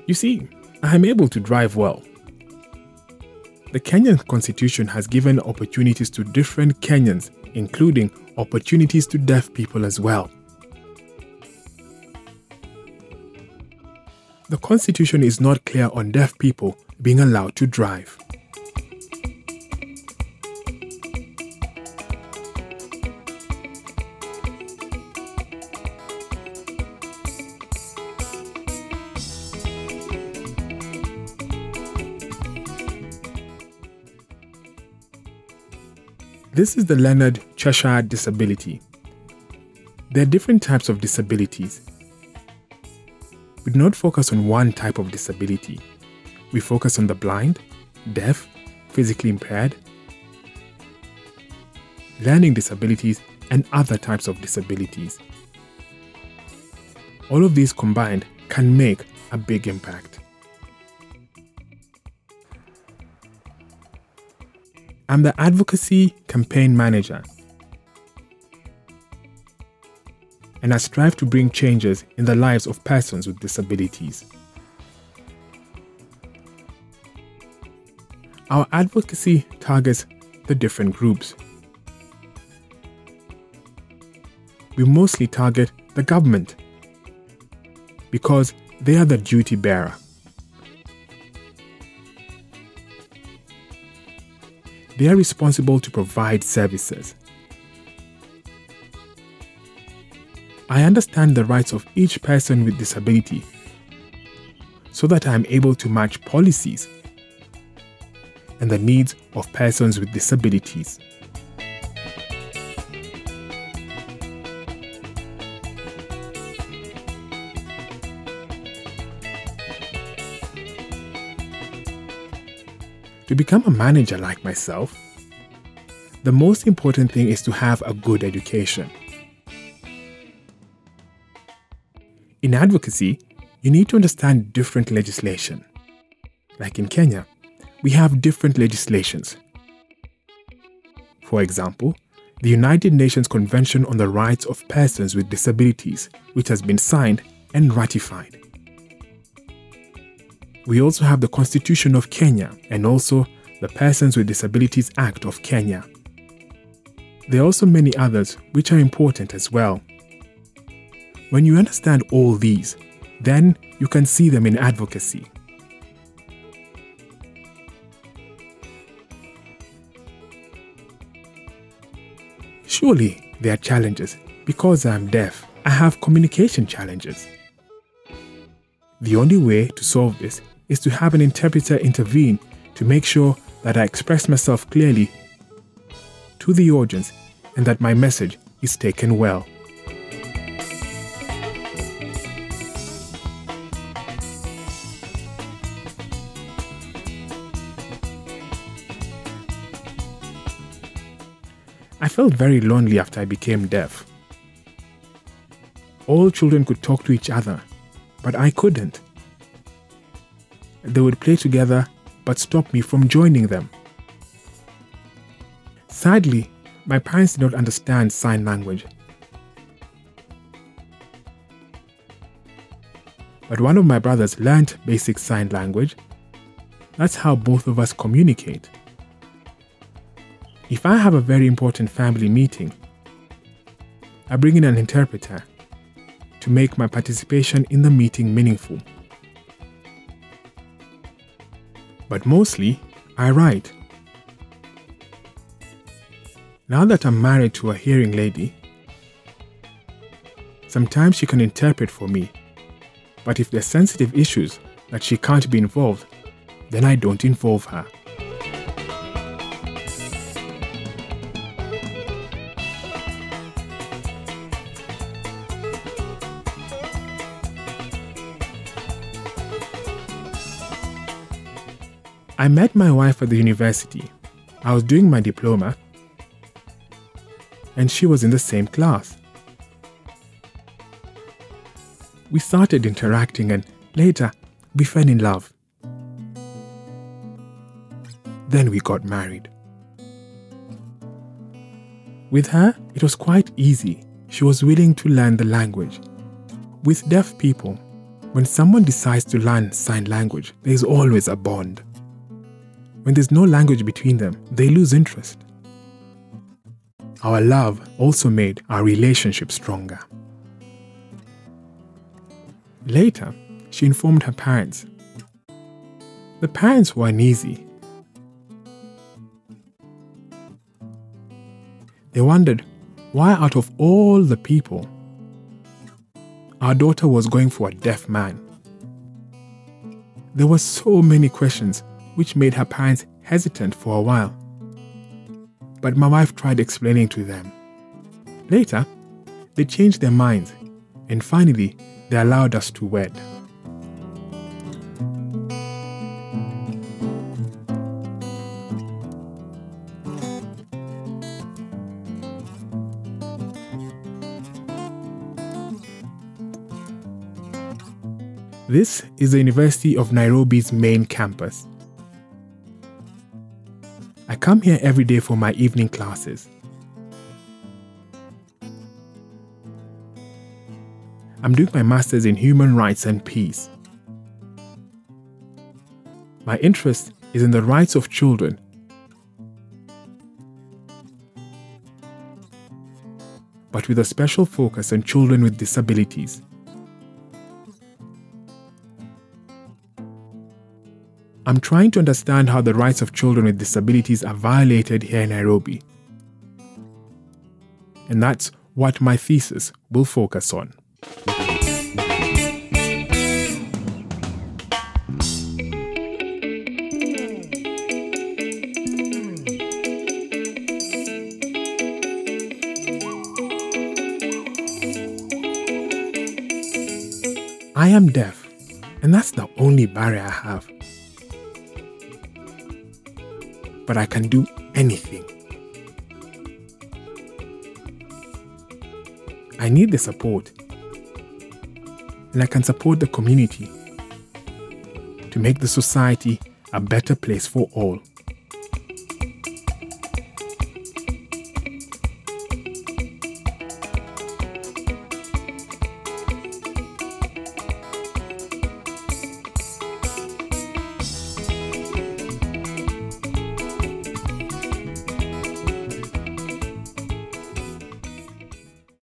You see, I am able to drive well. The Kenyan Constitution has given opportunities to different Kenyans, including opportunities to deaf people as well. The Constitution is not clear on deaf people being allowed to drive. This is the Leonard Cheshire disability. There are different types of disabilities. We do not focus on one type of disability. We focus on the blind, deaf, physically impaired, learning disabilities, and other types of disabilities. All of these combined can make a big impact. I'm the Advocacy Campaign Manager, and I strive to bring changes in the lives of persons with disabilities. Our advocacy targets the different groups. We mostly target the government because they are the duty bearer. They are responsible to provide services. I understand the rights of each person with disability so that I am able to match policies and the needs of persons with disabilities. To become a manager like myself, the most important thing is to have a good education. In advocacy, you need to understand different legislation. Like in Kenya, we have different legislations. For example, the United Nations Convention on the Rights of Persons with Disabilities, which has been signed and ratified. We also have the Constitution of Kenya and also the Persons with Disabilities Act of Kenya. There are also many others which are important as well. When you understand all these, then you can see them in advocacy. Surely there are challenges. Because I am deaf, I have communication challenges. The only way to solve this is to have an interpreter intervene to make sure that I express myself clearly to the audience and that my message is taken well. I felt very lonely after I became deaf. All children could talk to each other, but I couldn't. They would play together but stop me from joining them. Sadly, my parents did not understand sign language. But one of my brothers learned basic sign language. That's how both of us communicate. If I have a very important family meeting, I bring in an interpreter to make my participation in the meeting meaningful. But mostly, I write. Now that I'm married to a hearing lady, sometimes she can interpret for me, but if there's sensitive issues that she can't be involved, then I don't involve her. I met my wife at the university. I was doing my diploma, and she was in the same class. We started interacting and later we fell in love. Then we got married. With her, it was quite easy. She was willing to learn the language. With deaf people, When someone decides to learn sign language, there is always a bond. When there's no language between them, they lose interest. Our love also made our relationship stronger. Later, she informed her parents. The parents were uneasy. They wondered why, out of all the people, our daughter was going for a deaf man. There were so many questions which made her parents hesitant for a while. But my wife tried explaining to them. Later, they changed their minds, and finally, they allowed us to wed. This is the University of Nairobi's main campus. I come here every day for my evening classes. I'm doing my master's in human rights and peace. My interest is in the rights of children. But with a special focus on children with disabilities. I'm trying to understand how the rights of children with disabilities are violated here in Nairobi. And that's what my thesis will focus on. I am deaf, and that's the only barrier I have. But I can do anything. I need the support, and I can support the community to make the society a better place for all.